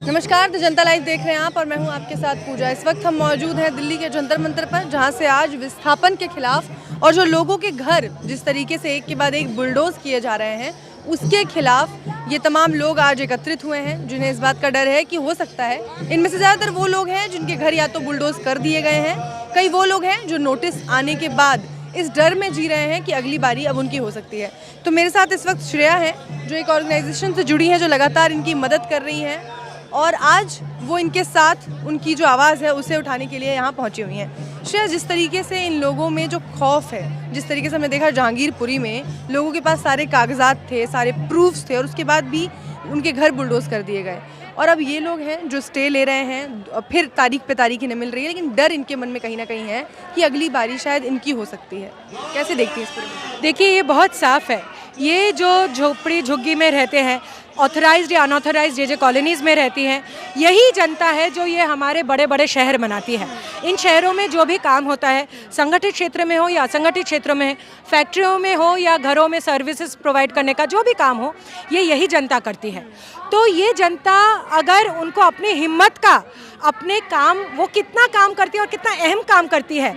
नमस्कार, तो जनता लाइव देख रहे हैं आप और मैं हूं आपके साथ पूजा। इस वक्त हम मौजूद हैं दिल्ली के जंतर मंतर पर, जहां से आज विस्थापन के खिलाफ और जो लोगों के घर जिस तरीके से एक के बाद एक बुलडोज किए जा रहे हैं उसके खिलाफ ये तमाम लोग आज एकत्रित हुए हैं, जिन्हें इस बात का डर है कि हो सकता है इनमें से ज़्यादातर वो लोग हैं जिनके घर या तो बुलडोज कर दिए गए हैं, कई वो लोग हैं जो नोटिस आने के बाद इस डर में जी रहे हैं कि अगली बारी अब उनकी हो सकती है। तो मेरे साथ इस वक्त श्रेया है, जो एक ऑर्गेनाइजेशन से जुड़ी है, जो लगातार इनकी मदद कर रही हैं और आज वो इनके साथ उनकी जो आवाज़ है उसे उठाने के लिए यहाँ पहुँची हुई हैं। श्रेया, जिस तरीके से इन लोगों में जो खौफ है, जिस तरीके से हमने देखा जहांगीरपुरी में लोगों के पास सारे कागजात थे, सारे प्रूफ्स थे और उसके बाद भी उनके घर बुलडोज कर दिए गए, और अब ये लोग हैं जो स्टे ले रहे हैं, फिर तारीख पे तारीख नहीं मिल रही है, लेकिन डर इनके मन में कहीं ना कहीं है कि अगली बारी शायद इनकी हो सकती है। कैसे देखती हैं इस पर? देखिए, ये बहुत साफ है। ये जो झोपड़ी झुग्गी में रहते हैं, ऑथराइज्ड या अनऑथराइज्ड जे कॉलोनीज़ में रहती हैं, यही जनता है जो ये हमारे बड़े बड़े शहर बनाती है। इन शहरों में जो भी काम होता है, संगठित क्षेत्र में हो या असंगठित क्षेत्रों में, फैक्ट्रियों में हो या घरों में सर्विसेज प्रोवाइड करने का जो भी काम हो, ये यही जनता करती है। तो ये जनता अगर उनको अपनी हिम्मत का, अपने काम, वो कितना काम करती है और कितना अहम काम करती है,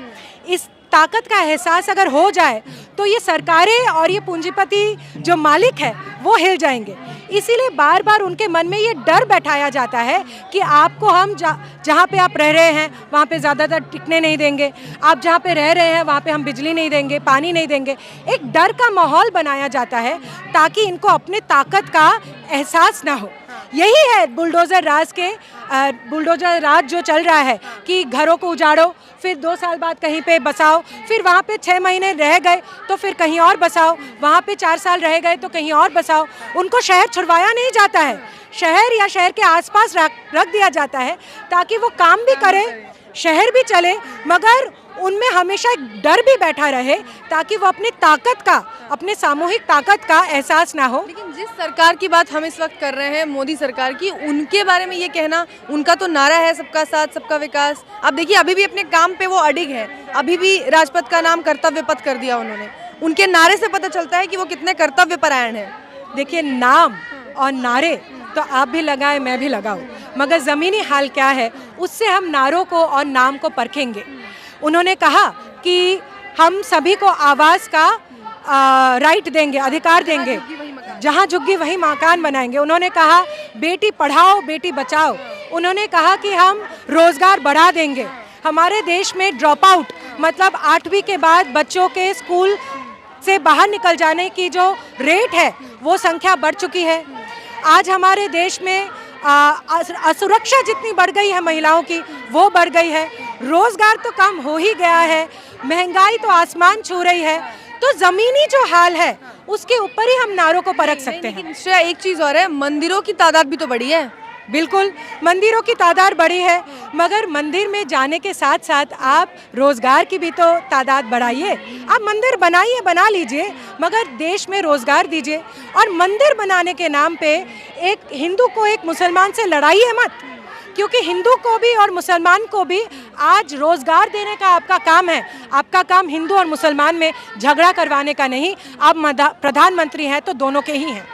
इस ताकत का एहसास अगर हो जाए तो ये सरकारें और ये पूंजीपति जो मालिक है वो हिल जाएंगे। इसीलिए बार बार उनके मन में ये डर बैठाया जाता है कि आपको हम जहाँ पे आप रह रहे हैं वहाँ पे ज़्यादातर टिकने नहीं देंगे, आप जहाँ पे रह रहे हैं वहाँ पे हम बिजली नहीं देंगे, पानी नहीं देंगे। एक डर का माहौल बनाया जाता है ताकि इनको अपने ताकत का एहसास ना हो। यही है बुलडोज़र राज जो चल रहा है कि घरों को उजाड़ो, फिर 2 साल बाद कहीं पे बसाओ, फिर वहाँ पे 6 महीने रह गए तो फिर कहीं और बसाओ, वहाँ पे 4 साल रह गए तो कहीं और बसाओ। उनको शहर छुड़वाया नहीं जाता है, शहर या शहर के आसपास रख दिया जाता है ताकि वो काम भी करे, शहर भी चले, मगर उनमें हमेशा एक डर भी बैठा रहे ताकि वो अपनी ताकत का, अपने सामूहिक ताकत का एहसास ना हो। लेकिन जिस सरकार की बात हम इस वक्त कर रहे हैं, मोदी सरकार की, उनके बारे में ये कहना, उनका तो नारा है सबका साथ सबका विकास। आप देखिए, अभी भी अपने काम पे वो अडिग है, अभी भी राजपथ का नाम कर्तव्य पथ कर दिया उन्होंने। उनके नारे से पता चलता है कि वो कितने कर्तव्य परायण हैं। देखिए, नाम और नारे तो आप भी लगाएं, मैं भी लगाऊं, मगर ज़मीनी हाल क्या है उससे हम नारों को और नाम को परखेंगे। उन्होंने कहा कि हम सभी को आवाज़ का राइट देंगे, अधिकार देंगे, जहाँ झुग्गी वही मकान बनाएंगे। उन्होंने कहा बेटी पढ़ाओ बेटी बचाओ। उन्होंने कहा कि हम रोज़गार बढ़ा देंगे। हमारे देश में ड्रॉप आउट मतलब 8वीं के बाद बच्चों के स्कूल से बाहर निकल जाने की जो रेट है वो संख्या बढ़ चुकी है। आज हमारे देश में असुरक्षा जितनी बढ़ गई है महिलाओं की, वो बढ़ गई है। रोज़गार तो कम हो ही गया है, महंगाई तो आसमान छू रही है। तो ज़मीनी जो हाल है उसके ऊपर ही हम नारों को परख सकते हैं। लेकिन श्रेया, एक चीज़ और है, मंदिरों की तादाद भी तो बढ़ी है। बिल्कुल, मंदिरों की तादाद बढ़ी है, मगर मंदिर में जाने के साथ साथ आप रोज़गार की भी तो तादाद बढ़ाइए। आप मंदिर बनाइए, बना लीजिए, मगर देश में रोज़गार दीजिए। और मंदिर बनाने के नाम पे एक हिंदू को एक मुसलमान से लड़ाइए मत, क्योंकि हिंदू को भी और मुसलमान को भी आज रोज़गार देने का आपका काम है। आपका काम हिंदू और मुसलमान में झगड़ा करवाने का नहीं। आप प्रधानमंत्री हैं तो दोनों के ही हैं।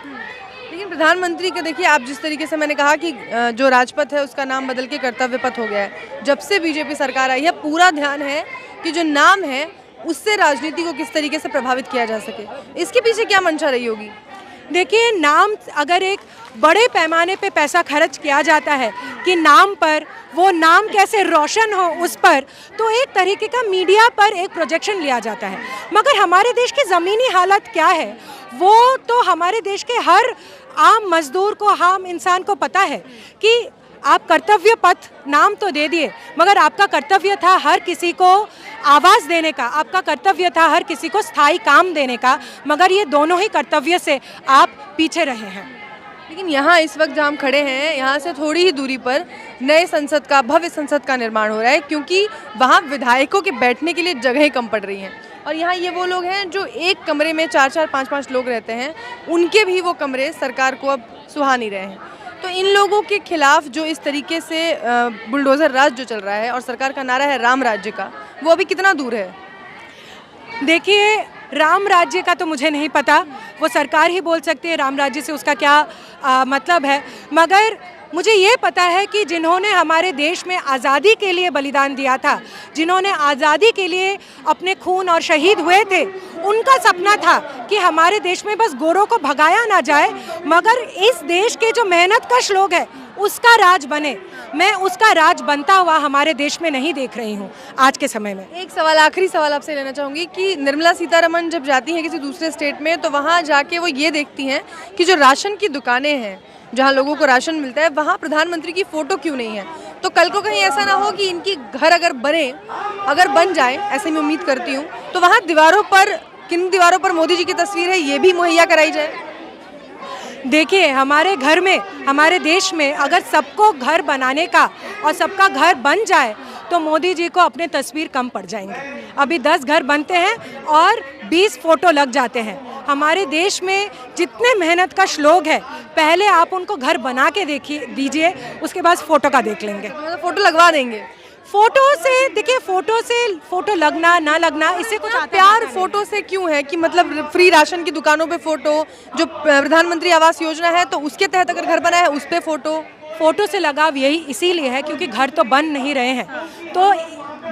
लेकिन प्रधानमंत्री के देखिए, आप जिस तरीके से, मैंने कहा कि जो राजपथ है उसका नाम बदल के कर्तव्य पथ हो गया है। जब से बीजेपी सरकार आई है, पूरा ध्यान है कि जो नाम है उससे राजनीति को किस तरीके से प्रभावित किया जा सके। इसके पीछे क्या मंशा रही होगी? देखिए, नाम, अगर एक बड़े पैमाने पे पैसा खर्च किया जाता है कि नाम पर, वो नाम कैसे रोशन हो उस पर, तो एक तरीके का मीडिया पर एक प्रोजेक्शन लिया जाता है। मगर हमारे देश की ज़मीनी हालत क्या है वो तो हमारे देश के हर आम मजदूर को, आम इंसान को पता है कि आप कर्तव्य पथ नाम तो दे दिए, मगर आपका कर्तव्य था हर किसी को आवाज़ देने का, आपका कर्तव्य था हर किसी को स्थायी काम देने का, मगर ये दोनों ही कर्तव्य से आप पीछे रहे हैं। लेकिन यहाँ इस वक्त जहाँ हम खड़े हैं, यहाँ से थोड़ी ही दूरी पर नए संसद का, भव्य संसद का निर्माण हो रहा है, क्योंकि वहाँ विधायकों के बैठने के लिए जगहें कम पड़ रही हैं। और यहाँ ये वो लोग हैं जो एक कमरे में 4-4, 5-5 लोग रहते हैं, उनके भी वो कमरे सरकार को अब सुहा नहीं रहे हैं। तो इन लोगों के खिलाफ जो इस तरीके से बुलडोज़र राज जो चल रहा है और सरकार का नारा है राम राज्य का, वो अभी कितना दूर है? देखिए, राम राज्य का तो मुझे नहीं पता, वो सरकार ही बोल सकती है राम राज्य से उसका क्या मतलब है। मगर मुझे ये पता है कि जिन्होंने हमारे देश में आज़ादी के लिए बलिदान दिया था, जिन्होंने आज़ादी के लिए अपने खून और शहीद हुए थे, उनका सपना था कि हमारे देश में बस गोरों को भगाया ना जाए, मगर इस देश के जो मेहनतकश लोग हैं उसका राज बने। मैं उसका राज बनता हुआ हमारे देश में नहीं देख रही हूँ आज के समय में। एक सवाल, आखिरी सवाल आपसे लेना चाहूँगी कि निर्मला सीतारमण जब जाती हैं किसी दूसरे स्टेट में तो वहाँ जाके वो ये देखती हैं कि जो राशन की दुकानें हैं, जहाँ लोगों को राशन मिलता है, वहाँ प्रधानमंत्री की फ़ोटो क्यों नहीं है? तो कल को कहीं ऐसा ना हो कि इनकी घर अगर बन जाए, ऐसे मैं उम्मीद करती हूँ, तो वहाँ दीवारों पर, किन दीवारों पर मोदी जी की तस्वीर है, ये भी मुहैया कराई जाए। देखिए, हमारे घर में, हमारे देश में अगर सबको घर बनाने का और सबका घर बन जाए तो मोदी जी को अपने तस्वीर कम पड़ जाएंगे। अभी 10 घर बनते हैं और 20 फोटो लग जाते हैं। हमारे देश में जितने मेहनतकश लोग हैं, पहले आप उनको घर बना के दीजिए, उसके बाद फ़ोटो का देख लेंगे। मतलब फ़ोटो लगवा देंगे। फोटो से देखिए, फोटो लगना ना लगना इससे कुछ प्यार फोटो से क्यों है कि मतलब फ्री राशन की दुकानों पे फोटो, जो प्रधानमंत्री आवास योजना है तो उसके तहत अगर घर बना है उस पे फोटो से लगाव यही इसीलिए है क्योंकि घर तो बन नहीं रहे हैं, तो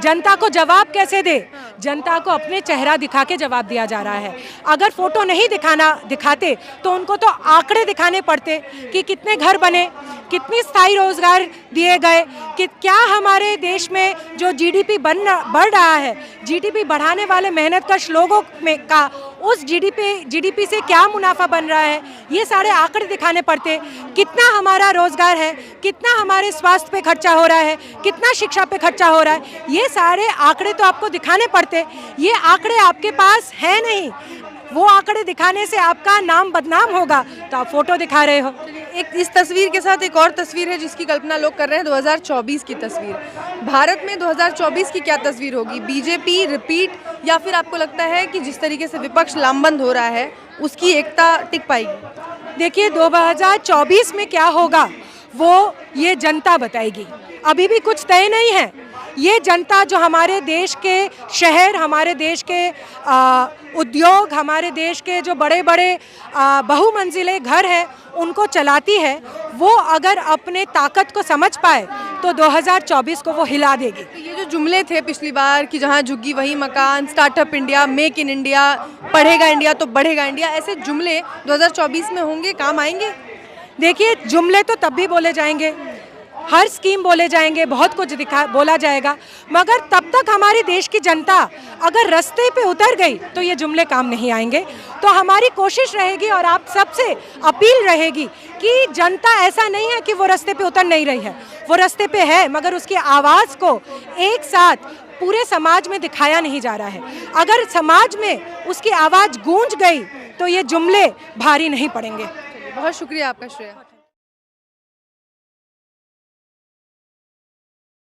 जनता को जवाब कैसे दे? जनता को अपने चेहरा दिखा के जवाब दिया जा रहा है। अगर फोटो नहीं दिखाते तो उनको तो आंकड़े दिखाने पड़ते कि कितने घर बने, कितने स्थायी रोजगार दिए गए, कि क्या हमारे देश में जो जीडीपी बढ़ रहा है, जीडीपी बढ़ाने वाले मेहनतकश लोगों में का उस जीडीपी से क्या मुनाफा बन रहा है, ये सारे आंकड़े दिखाने पड़ते। कितना हमारा रोजगार है, कितना हमारे स्वास्थ्य पे खर्चा हो रहा है, कितना शिक्षा पे खर्चा हो रहा है, ये सारे आंकड़े तो आपको दिखाने पड़ते। ये आंकड़े आपके पास है नहीं, वो आंकड़े दिखाने से आपका नाम बदनाम होगा, तो आप फोटो दिखा रहे हो। एक इस तस्वीर के साथ एक और तस्वीर है जिसकी कल्पना लोग कर रहे हैं, 2024 की तस्वीर। भारत में 2024 की क्या तस्वीर होगी? बीजेपी रिपीट, या फिर आपको लगता है कि जिस तरीके से विपक्ष लामबंद हो रहा है उसकी एकता टिक पाएगी? देखिए, 2024 में क्या होगा वो ये जनता बताएगी, अभी भी कुछ तय नहीं है। ये जनता जो हमारे देश के शहर, हमारे देश के उद्योग, हमारे देश के जो बड़े बड़े बहुमंजिले घर हैं उनको चलाती है, वो अगर अपने ताकत को समझ पाए तो 2024 को वो हिला देगी। तो ये जो जुमले थे पिछली बार कि जहाँ झुग्गी वही मकान, startup India, make in India, पढ़ेगा इंडिया तो बढ़ेगा इंडिया, ऐसे जुमले 2024 में होंगे, काम आएंगे? देखिए, जुमले तो तब भी बोले जाएंगे, हर स्कीम बोले जाएंगे, बहुत कुछ बोला जाएगा, मगर तब तक हमारे देश की जनता अगर रास्ते पे उतर गई तो ये जुमले काम नहीं आएंगे। तो हमारी कोशिश रहेगी और आप सबसे अपील रहेगी कि जनता ऐसा नहीं है कि वो रास्ते पे उतर नहीं रही है, वो रास्ते पे है, मगर उसकी आवाज़ को एक साथ पूरे समाज में दिखाया नहीं जा रहा है। अगर समाज में उसकी आवाज़ गूंज गई तो ये जुमले भारी नहीं पड़ेंगे। बहुत शुक्रिया आपका श्रेया।